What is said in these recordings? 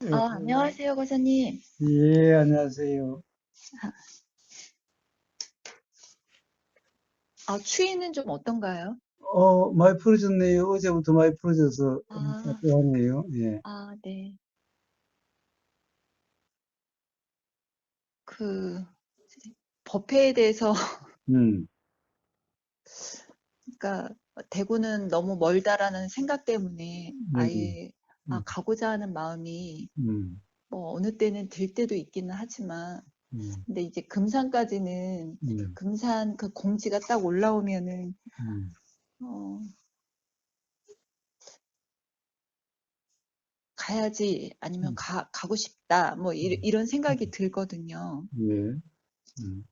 여보세요? 안녕하세요, 과장님. 예, 안녕하세요. 추위는 좀 어떤가요? 많이 풀어졌네요. 어제부터 많이 풀어져서 아, 따뜻하네요. 예. 네. 그, 법회에 대해서, 음, 그러니까, 대구는 너무 멀다라는 생각 때문에 음, 아예, 음, 가고자 하는 마음이, 음, 뭐, 어느 때는 들 때도 있기는 하지만, 음, 근데 이제 금산까지는, 음, 금산 그 공지가 딱 올라오면은, 음, 어, 가야지, 아니면 음, 가고 싶다, 뭐, 음, 이런 생각이 들거든요. 예, 음,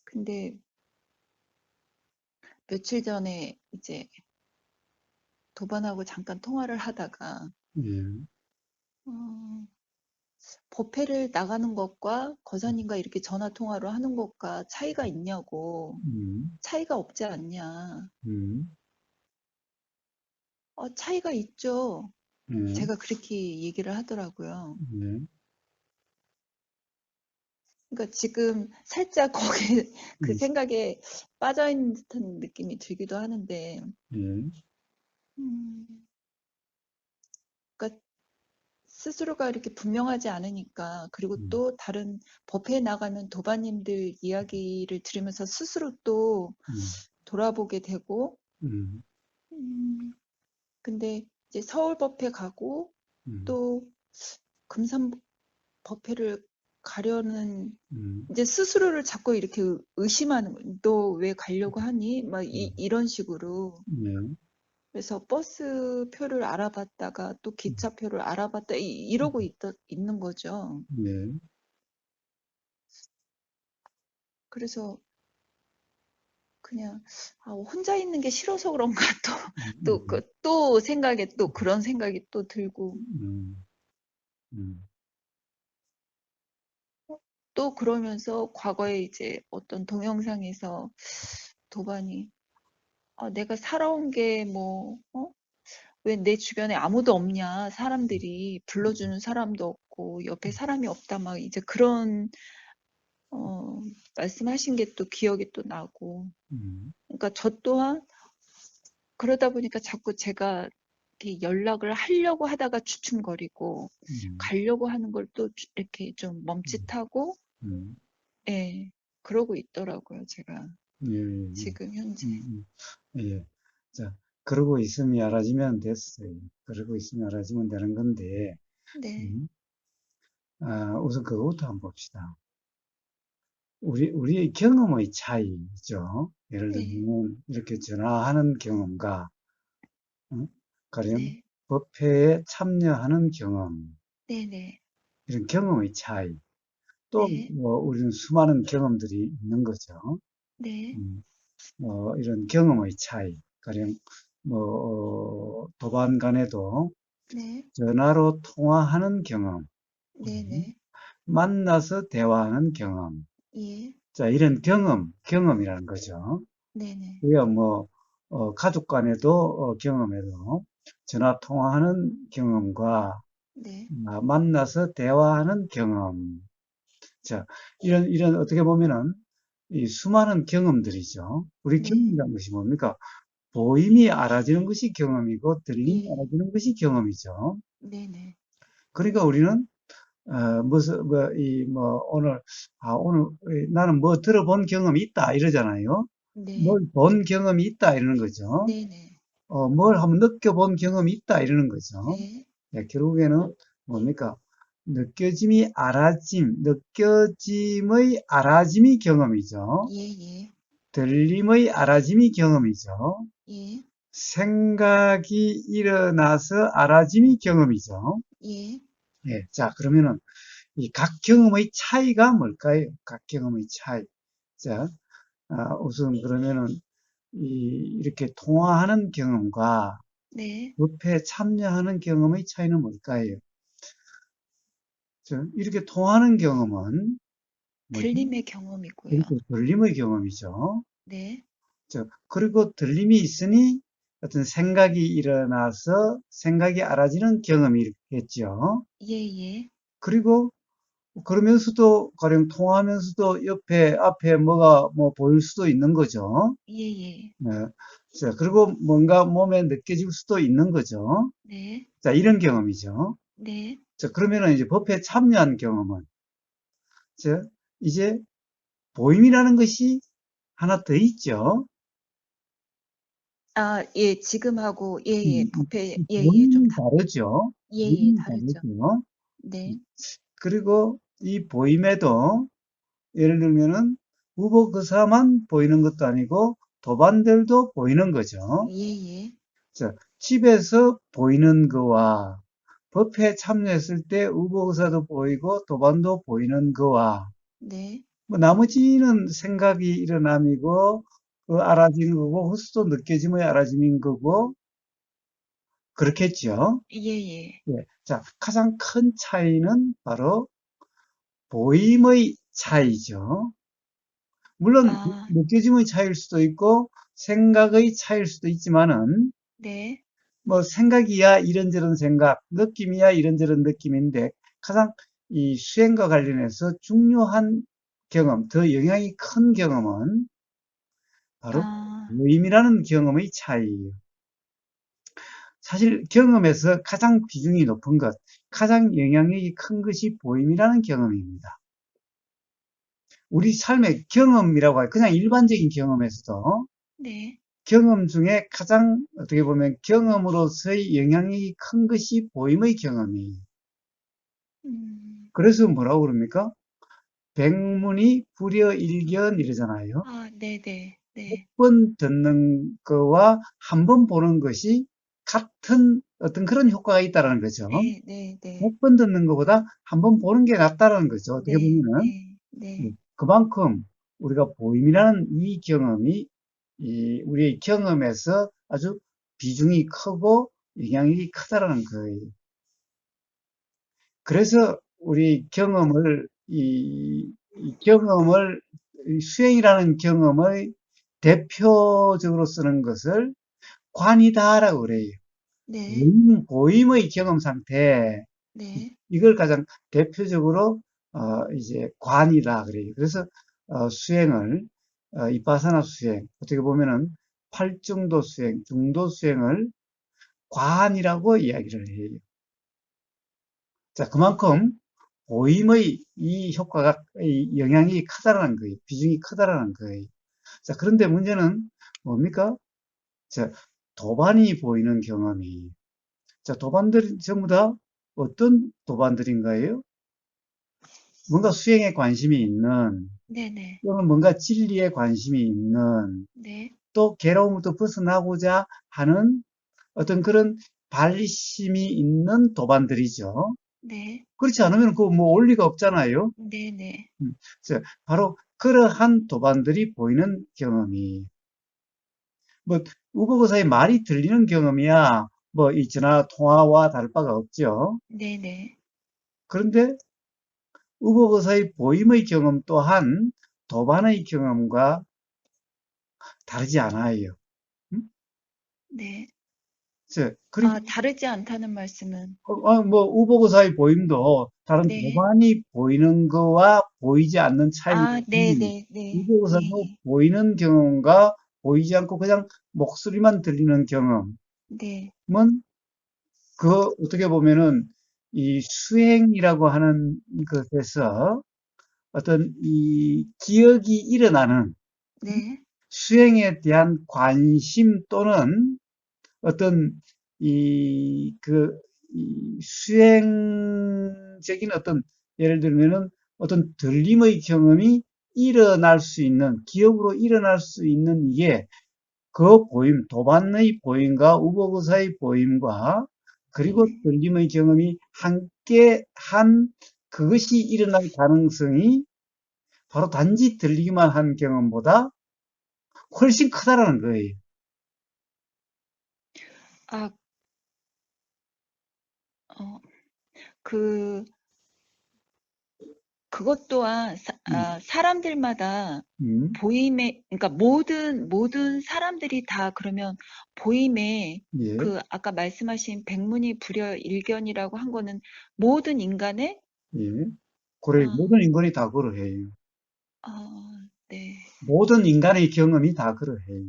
근데 며칠 전에 이제 도반하고 잠깐 통화를 하다가 예, 어, 법회를 나가는 것과 거사님과 이렇게 전화 통화로 하는 것과 차이가 있냐고. 음, 차이가 없지 않냐. 음, 차이가 있죠. 예, 제가 그렇게 얘기를 하더라고요. 예, 그러니까 지금 살짝 거기 그 음, 생각에 빠져 있는 듯한 느낌이 들기도 하는데, 예, 음, 그러니까 스스로가 이렇게 분명하지 않으니까, 그리고 음, 또 다른 법회에 나가면 도반님들 이야기를 들으면서 스스로 또 음, 돌아보게 되고, 음, 음, 근데 이제 서울 법회 가고 음, 또 금산 법회를 가려는 음, 이제 스스로를 자꾸 이렇게 의심하는 거예요. 너 왜 가려고 하니? 막 음, 이런 식으로. 예, 그래서 버스 표를 알아봤다가 또 음, 기차표를 알아봤다 이러고 있는 거죠. 예, 그래서 그냥 혼자 있는 게 싫어서 그런가 음, 또 생각에 또 그런 생각이 또 들고 음, 음, 또 그러면서 과거에 이제 어떤 동영상에서 도반이 내가 살아온 게 뭐, 왜 내 주변에 아무도 없냐? 사람들이 불러주는 사람도 없고 옆에 사람이 없다 막 이제 그런 어, 말씀하신 게 또 기억이 또 나고 음, 그러니까 저 또한 그러다 보니까 자꾸 제가 이렇게 연락을 하려고 하다가 주춤거리고 음, 가려고 하는 걸 또 이렇게 좀 음, 멈칫하고 음, 예, 그러고 있더라고요, 제가 예, 예. 지금 현재. 예. 자, 그러고 있으면 알아지면 됐어요. 그러고 있으면 알아지면 되는 건데, 네, 음, 우선 그거부터 한번 봅시다. 우리의 경험의 차이죠. 예를 네, 들면, 이렇게 전화하는 경험과, 가령, 네, 법회에 참여하는 경험, 네, 네, 이런 경험의 차이. 또, 네, 뭐, 우리는 수많은 경험들이 있는 거죠. 네, 음, 이런 경험의 차이. 가령, 도반 간에도 네, 전화로 통화하는 경험, 네, 네, 만나서 대화하는 경험. 예, 자, 이런 경험이라는 거죠. 네, 네, 우리가 가족 간에도 경험해도 전화 통화하는 경험과 네, 만나서 대화하는 경험. 자, 이런 어떻게 보면은 이 수많은 경험들이죠. 우리 네, 경험이라는 것이 뭡니까? 보임이 알아지는 것이 경험이고, 들림이 예, 알아지는 것이 경험이죠. 네, 네, 그러니까 우리는 무슨, 오늘, 오늘, 나는 뭐 들어본 경험이 있다, 이러잖아요. 뭘 네, 본 경험이 있다, 이러는 거죠. 네, 네, 뭘 한번 느껴본 경험이 있다, 이러는 거죠. 네, 예, 결국에는 뭡니까? 느껴짐의 알아짐이 경험이죠. 예, 예, 들림의 알아짐이 경험이죠. 예, 생각이 일어나서 알아짐이 경험이죠. 예, 예, 자, 그러면은 이 각 경험의 차이가 뭘까요? 각 경험의 차이. 자, 우선 그러면은 이렇게 통화하는 경험과 네, 법회에 참여하는 경험의 차이는 뭘까요? 자, 이렇게 통화하는 경험은 뭐죠? 들림의 경험이고요. 그리고 들림의 경험이죠. 네, 자, 그리고 들림이 있으니 어떤 생각이 일어나서 생각이 알아지는 경험이겠죠. 예, 예, 그리고 그러면서도 가령 통화하면서도 옆에 앞에 뭐가 뭐 보일 수도 있는 거죠. 예, 예. 네. 자, 그리고 뭔가 몸에 느껴질 수도 있는 거죠. 네, 자, 이런 경험이죠. 네. 자, 그러면은 이제 법회에 참여한 경험은, 자, 이제 보임이라는 것이 하나 더 있죠. 아, 예, 지금하고, 예, 예, 부패, 예, 예, 좀 보임이 다르죠. 예, 예, 보임이 다르죠. 다르죠. 네, 그리고 이 보임에도 예를 들면은 후보그사만 보이는 것도 아니고 도반들도 보이는 거죠. 예, 예, 자, 집에서 보이는 거와 법회에 참여했을 때 후보의사도 보이고 도반도 보이는 거와 네, 뭐 나머지는 생각이 일어남이고 그 알아지는 거고 헛수도 느껴짐의 알아짐인 거고 그렇겠죠. 예, 예. 예. 자, 가장 큰 차이는 바로 보임의 차이죠. 물론 아, 느껴짐의 차이일 수도 있고 생각의 차이일 수도 있지만은 네, 뭐 생각이야 이런저런 생각, 느낌이야 이런저런 느낌인데 가장 이 수행과 관련해서 중요한 경험, 더 영향이 큰 경험은 바로 아, 모임이라는 경험의 차이예요. 사실 경험에서 가장 비중이 높은 것, 가장 영향력이 큰 것이 보임이라는 경험입니다. 우리 삶의 경험이라고 할 그냥 일반적인 경험에서도 네, 경험 중에 가장 어떻게 보면 경험으로서의 영향력이 큰 것이 보임의 경험이에요. 음, 그래서 뭐라고 그럽니까? 백문이 불여일견 이러잖아요. 아, 네, 네, 몇 네, 번 듣는 거와 한 번 보는 것이 같은 어떤 그런 효과가 있다는 거죠. 네, 네, 네, 100번 듣는 것보다 한 번 보는 게 낫다는 거죠. 어떻게 네, 보면은. 네, 네, 그만큼 우리가 보임이라는 이 경험이 우리의 경험에서 아주 비중이 크고 영향력이 크다라는 거예요. 그래서 우리 경험을 이 경험을 이 수행이라는 경험의 대표적으로 쓰는 것을 관이다라고 그래요. 네, 보임의 경험 상태 네, 이걸 가장 대표적으로 이제 관이라 그래요. 그래서 수행을 이빠사나 수행 어떻게 보면은 팔중도 수행, 중도 수행을 관이라고 이야기를 해요. 자, 그만큼 보임의 이 효과가 이 영향이 크다라는 거예요. 비중이 크다라는 거예요. 자, 그런데 문제는 뭡니까? 자, 도반이 보이는 경험이. 자, 도반들 전부 다 어떤 도반들인가요? 뭔가 수행에 관심이 있는, 네, 네, 또는 뭔가 진리에 관심이 있는, 네, 또 괴로움부터 벗어나고자 하는 어떤 그런 발심이 있는 도반들이죠. 네, 그렇지 않으면 그 뭐 원리가 없잖아요. 네, 네, 그래서 바로 그러한 도반들이 보이는 경험이 뭐 우보고사의 말이 들리는 경험이야 뭐 이 전화 통화와 다를 바가 없죠. 네, 네, 그런데 우보고사의 보임의 경험 또한 도반의 경험과 다르지 않아요. 음? 네. 그리고 아, 다르지 않다는 말씀은, 뭐 우보고사의 보임도 다른 네, 도반이 보이는 거와 보이지 않는 차이인 아, 네, 것이 네, 네, 예, 우보고사도 예, 보이는 경험과 보이지 않고 그냥 목소리만 들리는 경험은 네, 그 어떻게 보면은 이 수행이라고 하는 것에서 어떤 이 기억이 일어나는 네, 수행에 대한 관심 또는 어떤 이, 그, 이 수행적인 어떤 예를 들면은 어떤 들림의 경험이 일어날 수 있는 기억으로 일어날 수 있는 이게 그 보임, 도반의 보임과 우보거사의 보임과 그리고 네. 들림의 경험이 함께 한 그것이 일어날 가능성이 바로 단지 들리기만 한 경험보다 훨씬 크다라는 거예요. 아, 어, 그, 그것 또한 음, 사람들마다 음, 보임에, 그러니까 모든 사람들이 다 그러면 보임에 예, 그 아까 말씀하신 백문이 불여일견이라고 한 거는 모든 인간의 예. 그래, 아, 모든 인간이 다 그러해요. 네. 모든 인간의 경험이 다 그러해요.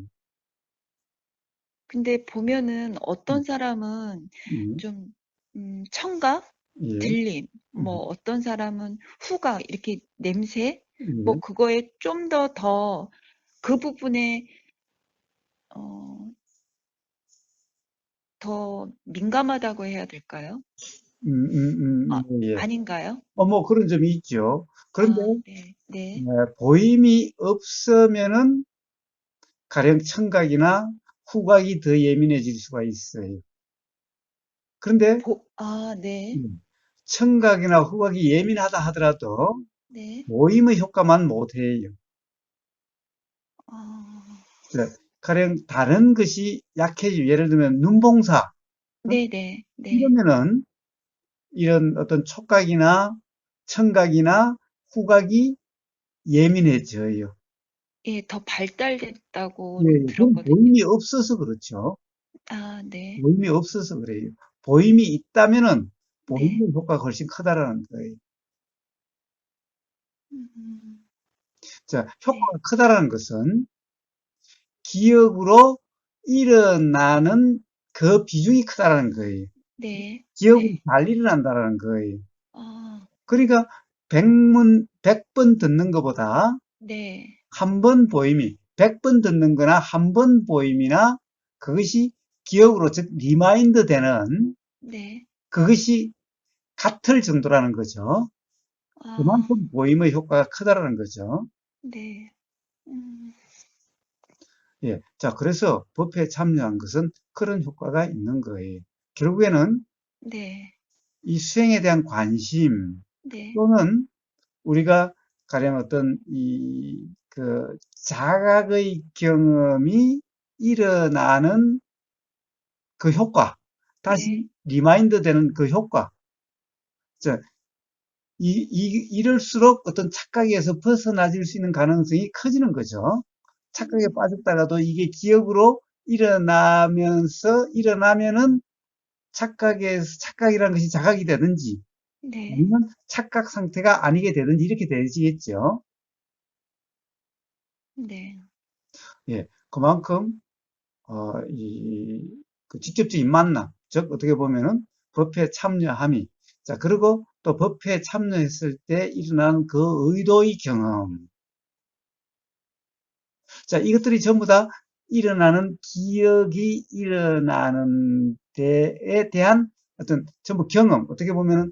근데 보면은 음, 어떤 사람은 음, 좀 청각, 예, 들림, 뭐 음, 어떤 사람은 후각, 이렇게 냄새, 뭐 예, 그거에 좀 더 그 부분에 어, 더 민감하다고 해야 될까요? 예. 아닌가요? 뭐 그런 점이 있죠. 그런데 네, 네. 보임이 없으면은 가령 청각이나 후각이 더 예민해질 수가 있어요. 그런데 네, 청각이나 후각이 예민하다 하더라도 네. 모임의 효과만 못해요. 아, 자, 가령 다른 것이 약해지고 예를 들면 눈봉사 어? 네, 네, 네. 이러면은 이런 어떤 촉각이나 청각이나 후각이 예민해져요. 예, 더 예, 발달됐다고는 그건 들었거든요. 보임이 없어서 그렇죠. 네, 보임이 없어서 그래요. 보임이 있다면은 네. 보임의 효과가 훨씬 크다라는 거예요. 음, 자, 네, 효과가 크다라는 것은 기억으로 일어나는 그 비중이 크다라는 거예요. 네, 기억으로 네. 잘 일어난다라는 거예요. 아, 그러니까 100번 듣는 것보다 네, 한 번 보임이 100번 듣는 거나 한 번 보임이나 그것이 기억으로 즉 리마인드 되는 네. 그것이 같을 정도라는 거죠. 아, 그만큼 보임의 효과가 크다라는 거죠. 네. 음, 예. 자, 그래서 법회에 참여한 것은 그런 효과가 있는 거예요. 결국에는 네, 이 수행에 대한 관심 네, 또는 우리가 가령 어떤 자각의 경험이 일어나는 그 효과, 네, 다시 리마인드 되는 그 효과. 자, 이럴수록 어떤 착각에서 벗어나질 수 있는 가능성이 커지는 거죠. 착각에 음, 빠졌다가도 이게 기억으로 일어나면은 착각이라는 것이 자각이 되든지 네, 아니면 착각 상태가 아니게 되든지 이렇게 되지겠죠. 네, 예, 그만큼 그 직접적인 만남, 즉 어떻게 보면은 법회에 참여함이 자 그리고 또 법회에 참여했을 때 일어나는 그 의도의 경험, 자 이것들이 전부 다 일어나는 기억이 일어나는 데에 대한 어떤 전부 경험, 어떻게 보면은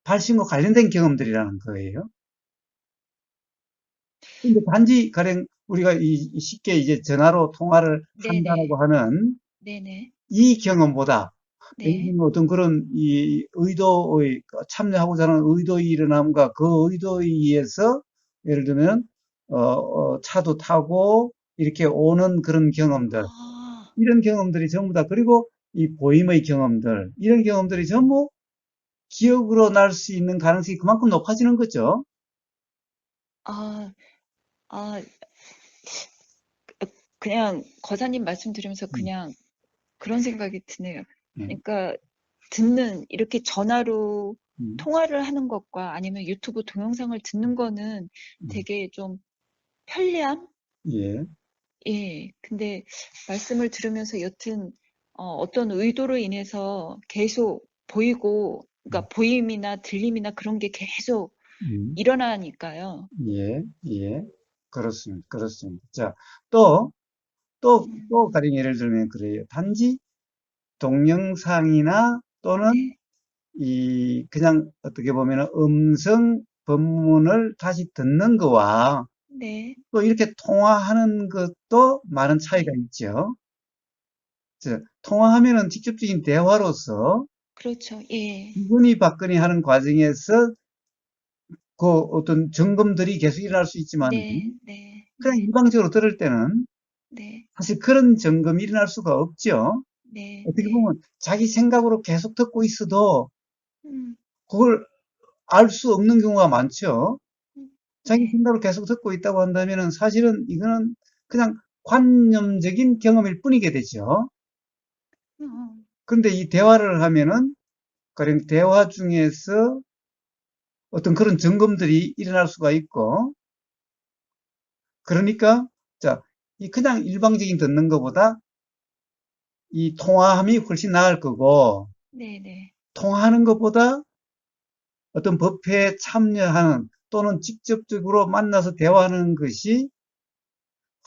발심과 관련된 경험들이라는 거예요. 근데 단지 가령 우리가 쉽게 이제 전화로 통화를 네, 네, 한다라고 하는 네, 네, 이 경험보다 예를 네. 들면 어떤 그런 이 의도의 참여하고자 하는 의도의 일어남과 그 의도에 의해서 예를 들면 차도 타고 이렇게 오는 그런 경험들 아, 이런 경험들이 전부 다 그리고 이 보임의 경험들 이런 경험들이 전부 기억으로 날 수 있는 가능성이 그만큼 높아지는 거죠. 아, 아, 그냥 거사님 말씀 들으면서 음, 그냥 그런 생각이 드네요. 예, 그러니까 이렇게 전화로 음, 통화를 하는 것과 아니면 유튜브 동영상을 듣는 거는 음, 되게 좀 편리함? 예, 예. 근데 말씀을 들으면서 여튼 어떤 의도로 인해서 계속 보이고, 음, 그러니까 보임이나 들림이나 그런 게 계속 음. 일어나니까요. 예, 예. 그렇습니다. 그렇습니다. 자, 또, 또, 음, 가령 예를 들면 그래요. 단지 동영상이나 또는 네, 그냥 어떻게 보면 음성 법문을 다시 듣는 거와 네, 또 이렇게 통화하는 것도 많은 차이가 네. 있죠. 통화하면은 직접적인 대화로서 그렇죠. 예. 이분이 받거니 하는 과정에서 그 어떤 점검들이 계속 일어날 수 있지만 네, 네, 그냥 네, 일방적으로 들을 때는 네, 사실 그런 점검이 일어날 수가 없죠. 네, 어떻게 네. 보면 자기 생각으로 계속 듣고 있어도 음, 그걸 알 수 없는 경우가 많죠. 자기 네. 생각을 계속 듣고 있다고 한다면은 사실은 이거는 그냥 관념적인 경험일 뿐이게 되죠. 어, 그런데 이 대화를 하면은 가령 대화 중에서 어떤 그런 점검들이 일어날 수가 있고, 그러니까 자, 이 그냥 일방적인 듣는 것보다 이 통화함이 훨씬 나을 거고, 네네. 통화하는 것보다 어떤 법회에 참여하는 또는 직접적으로 만나서 대화하는 것이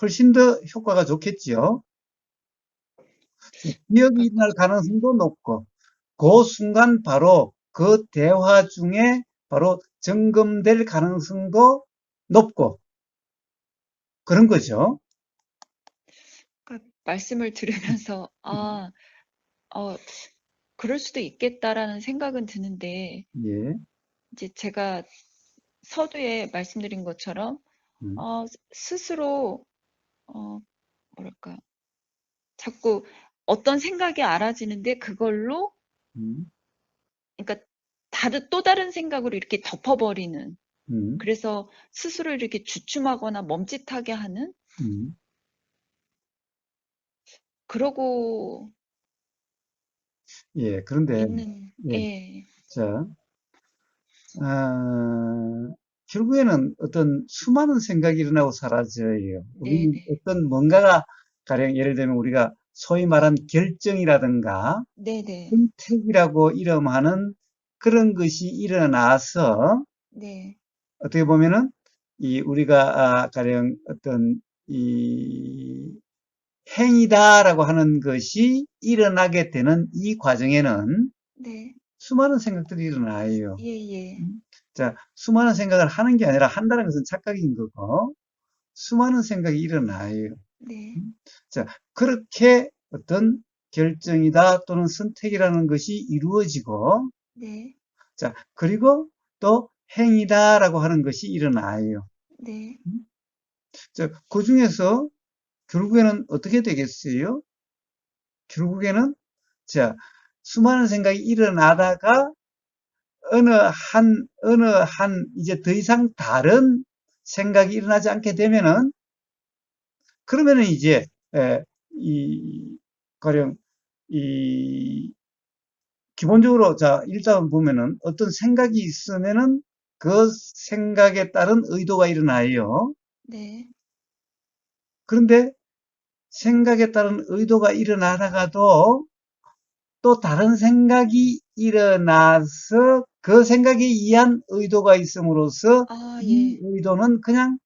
훨씬 더 효과가 좋겠지요. 기억이 그러니까, 일어날 가능성도 높고, 그 순간 바로 그 대화 중에 바로 점검될 가능성도 높고, 그런 거죠. 말씀을 들으면서, 그럴 수도 있겠다라는 생각은 드는데, 예, 이제 제가 서두에 말씀드린 것처럼, 음, 스스로, 어, 뭐랄까, 자꾸 어떤 생각이 알아지는데 그걸로, 음, 그러니까 또 다른 생각으로 이렇게 덮어버리는, 음, 그래서 스스로 이렇게 주춤하거나 멈칫하게 하는, 음. 그러고 예, 그런데, 예, 예, 자, 아, 결국에는 어떤 수많은 생각이 일어나고 사라져요. 우리는 네네, 어떤 뭔가가, 가령 예를 들면 우리가 소위 말한 결정이라든가 네네, 선택이라고 이름하는 그런 것이 일어나서 네, 어떻게 보면은 이 우리가 가령 어떤 이 행위다라고 하는 것이 일어나게 되는 이 과정에는 네, 수많은 생각들이 일어나요. 예, 예, 자, 수많은 생각을 하는 게 아니라 한다는 것은 착각인 거고, 수많은 생각이 일어나요. 네, 자, 그렇게 어떤 결정이다 또는 선택이라는 것이 이루어지고, 네, 자, 그리고 또 행위다라고 하는 것이 일어나요. 네, 자, 그 중에서 결국에는 어떻게 되겠어요? 결국에는, 자, 수많은 생각이 일어나다가 이제 더 이상 다른 생각이 일어나지 않게 되면은, 그러면은 이제, 에, 이, 가령, 이, 기본적으로, 자, 일단 보면은 어떤 생각이 있으면은 그 생각에 따른 의도가 일어나요. 네, 그런데 생각에 따른 의도가 일어나다가도 또 다른 생각이 일어나서 그 생각에 의한 의도가 있음으로써 이 예, 의도는 그냥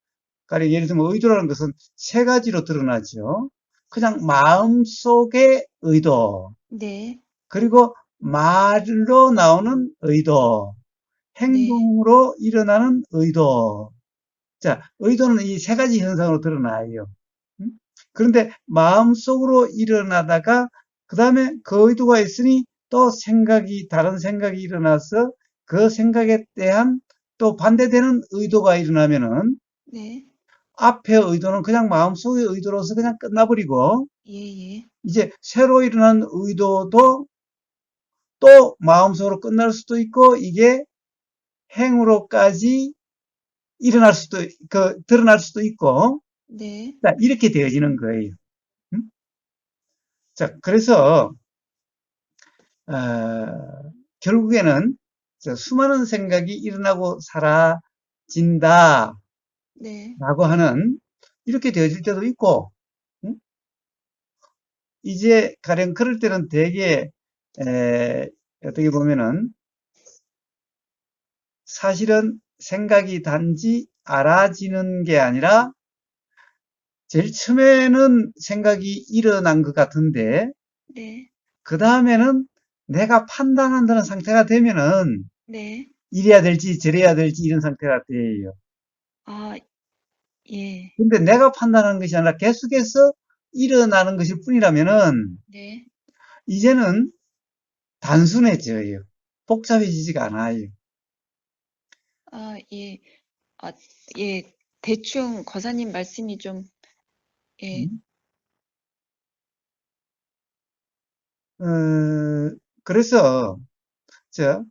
가령 예를 들면 의도라는 것은 세 가지로 드러나죠. 그냥 마음속의 의도, 네, 그리고 말로 나오는 의도, 네, 행동으로 일어나는 의도. 자, 의도는 이 세 가지 현상으로 드러나요. 음? 그런데 마음속으로 일어나다가 그 다음에 그 의도가 있으니 또 다른 생각이 일어나서 그 생각에 대한 또 반대되는 의도가 일어나면은 네, 앞의 의도는 그냥 마음속의 의도로서 그냥 끝나버리고 예, 예, 이제 새로 일어난 의도도 또 마음속으로 끝날 수도 있고 이게 행으로까지 드러날 수도 있고 네, 자, 이렇게 되어지는 거예요. 음? 자, 그래서 결국에는 수많은 생각이 일어나고 사라진다라고 네, 하는 이렇게 되어질 때도 있고 음? 이제 가령 그럴 때는 되게 어떻게 보면은 사실은 생각이 단지 알아지는 게 아니라 제일 처음에는 생각이 일어난 것 같은데 네, 그 다음에는 내가 판단한다는 상태가 되면은 네, 이래야 될지 저래야 될지 이런 상태가 돼요. 아, 예, 근데 내가 판단하는 것이 아니라 계속해서 일어나는 것일 뿐이라면은 네, 이제는 단순해져요. 복잡해지지가 않아요. 예, 아, 예, 대충 거사님 말씀이 좀, 예, 음? 그래서 저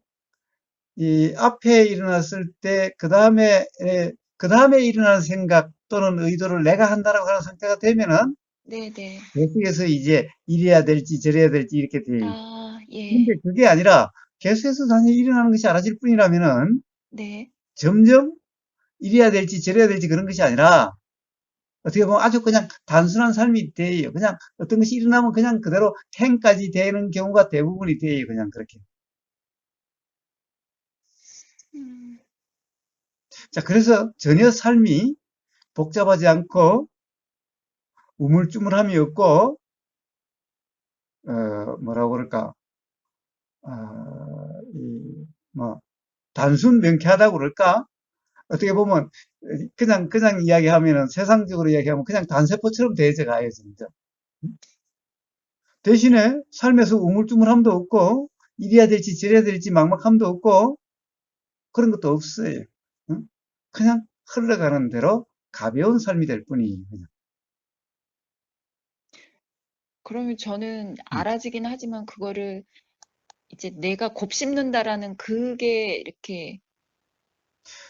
이 앞에 일어났을 때, 그 다음에 일어나는 생각 또는 의도를 내가 한다라고 하는 상태가 되면은, 네네. 계속해서 이제 이래야 될지 저래야 될지 이렇게 돼. 아, 예. 근데 그게 아니라 계속해서 단지 일어나는 것이 알아질 뿐이라면은, 네. 점점 이래야 될지 저래야 될지 그런 것이 아니라, 어떻게 보면 아주 그냥 단순한 삶이 돼요. 그냥 어떤 것이 일어나면 그냥 그대로 행까지 되는 경우가 대부분이 돼요. 그냥 그렇게. 음, 자, 그래서 전혀 삶이 복잡하지 않고 우물쭈물함이 없고, 뭐라고 그럴까, 뭐, 단순 명쾌하다고 그럴까? 어떻게 보면, 그냥 이야기하면은, 세상적으로 이야기하면 그냥 단세포처럼 되어져가요, 진짜. 대신에 삶에서 우물쭈물함도 없고, 이래야 될지 저래야 될지 막막함도 없고, 그런 것도 없어요. 응? 그냥 흘러가는 대로 가벼운 삶이 될 뿐이에요. 그냥. 그러면 저는 음. 알아지긴 하지만 그거를 이제 내가 곱씹는다라는 그게 이렇게,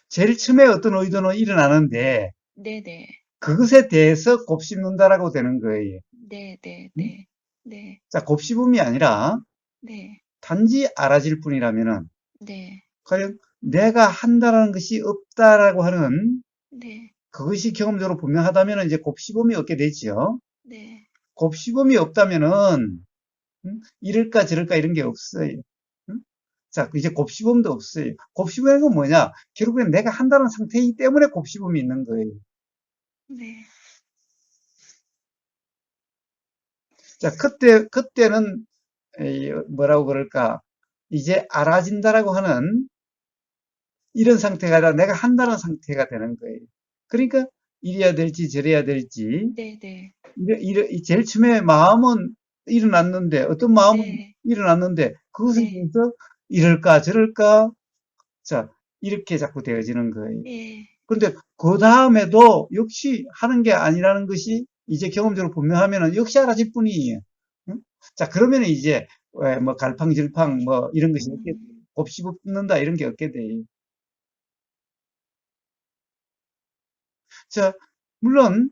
제일 처음에 어떤 의도는 일어나는데 네네. 그것에 대해서 곱씹는다라고 되는 거예요. 네네네. 음? 네. 네. 자, 곱씹음이 아니라 네. 단지 알아질 뿐이라면은 네. 과연 내가 한다라는 것이 없다라고 하는 네. 그것이 경험적으로 분명하다면 이제 곱씹음이 없게 되지요. 네. 곱씹음이 없다면은 이럴까 저럴까 이런 게 없어요. 음? 자, 이제 곱씹음도 없어요. 곱씹음은 뭐냐? 결국엔 내가 한다는 상태이기 때문에 곱씹음이 있는 거예요. 네. 자, 그때는 뭐라고 그럴까? 이제 알아진다라고 하는 이런 상태가 아니라 내가 한다는 상태가 되는 거예요. 그러니까 이래야 될지 저래야 될지 네네. 제일 처음에 마음은 일어났는데 어떤 마음은 네. 일어났는데 그것에 네. 대해서 이럴까 저럴까 자 이렇게 자꾸 되어지는 거예요. 예. 그런데 그 다음에도 역시 하는 게 아니라는 것이 이제 경험적으로 분명하면은 역시 알아질 뿐이에요. 응? 자, 그러면 이제 뭐 갈팡질팡 뭐 이런 것이 없게 음. 곱씹는다 이런 게 없게 돼요. 자, 물론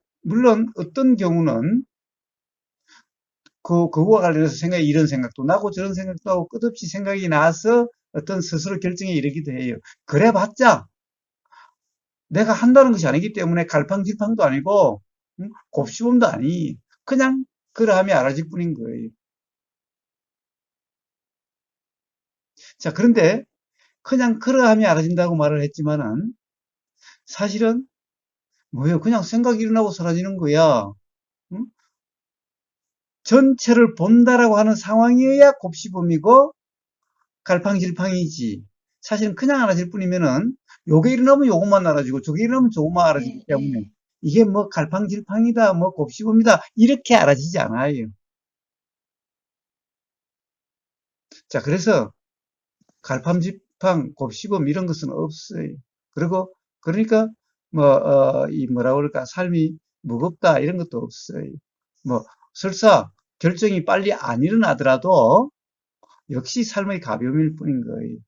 어떤 경우는 그거와 관련해서 이런 생각도 나고 저런 생각도 나고 끝없이 생각이 나서 어떤 스스로 결정에 이르기도 해요. 그래 봤자 내가 한다는 것이 아니기 때문에 갈팡질팡도 아니고 곱씹음도 아니 그냥 그러함이 알아질 뿐인 거예요. 자, 그런데 그냥 그러함이 알아진다고 말을 했지만은 사실은 뭐예요? 그냥 생각이 일어나고 사라지는 거야. 응? 전체를 본다라고 하는 상황이어야 곱씹음이고 갈팡질팡이지. 사실은 그냥 알아질 뿐이면은 요게 일어나면 요것만 알아지고 저게 일어나면 저것만 알아지기 네. 때문에 네. 이게 뭐 갈팡질팡이다, 뭐 곱씹음이다 이렇게 알아지지 않아요. 자, 그래서 갈팡질팡, 곱씹음 이런 것은 없어요. 그리고 그러니까 뭐 이 뭐라 그럴까 삶이 무겁다 이런 것도 없어요. 뭐 설사 결정이 빨리 안 일어나더라도 역시 삶의 가벼움일 뿐인 거예요.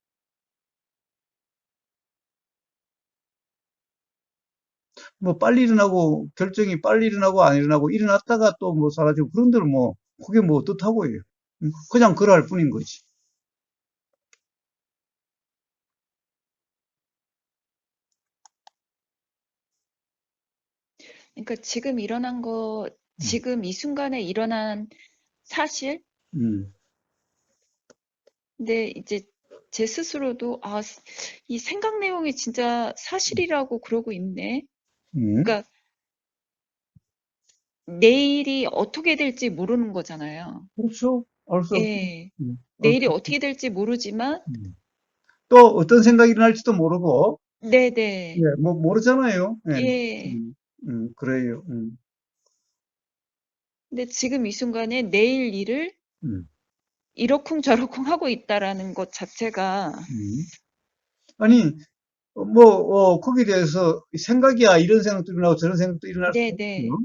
뭐 빨리 일어나고 결정이 빨리 일어나고 안 일어나고 일어났다가 또 뭐 사라지고 그런 데는 뭐 그게 뭐 어떻다고요. 그냥 그러할 뿐인 거지. 그러니까 지금 일어난 거, 음, 지금 이 순간에 일어난 사실? 음, 근데 이제 제 스스로도, 아, 이 생각 내용이 진짜 사실이라고 그러고 있네. 음. 그러니까 내일이 어떻게 될지 모르는 거잖아요. 그렇죠. 알 수 없죠. 예. 알 수 내일이 없죠. 어떻게 될지 모르지만, 또 어떤 생각이 일어날지도 모르고, 예, 네네. 뭐 모르잖아요. 예, 예. 그래요. 근데 지금 이 순간에 내일 일을 음, 이러쿵저러쿵 하고 있다라는 것 자체가, 음. 아니, 뭐, 거기에 대해서 생각이야, 이런 생각도 일어나고 저런 생각도 일어날 수 네네. 있죠.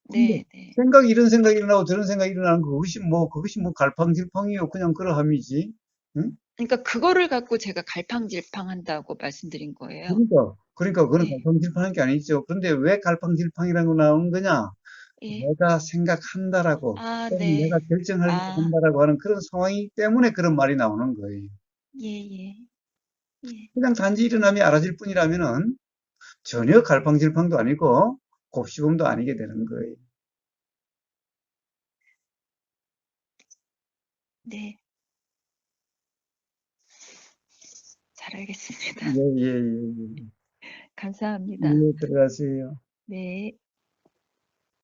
근데 네네. 이런 생각이 일어나고 저런 생각이 일어나는 거, 그것이 뭐 갈팡질팡이요. 그냥 그러함이지. 응? 그러니까 그거를 갖고 제가 갈팡질팡한다고 말씀드린 거예요. 그러니까 그거는 네. 갈팡질팡한 게 아니죠. 그런데 왜 갈팡질팡이라고 나오는 거냐? 예. 내가 생각한다라고, 아, 또는 내가 네. 결정하려고 아, 한다라고 하는 그런 상황이기 때문에 그런 말이 나오는 거예요. 예, 예, 예. 그냥 단지 일어남이 알아질 뿐이라면은 전혀 갈팡질팡도 아니고 곱씹음도 아니게 되는 거예요. 네. 잘 알겠습니다. 예, 예, 예, 예. 감사합니다. 예, 들어가세요. 네.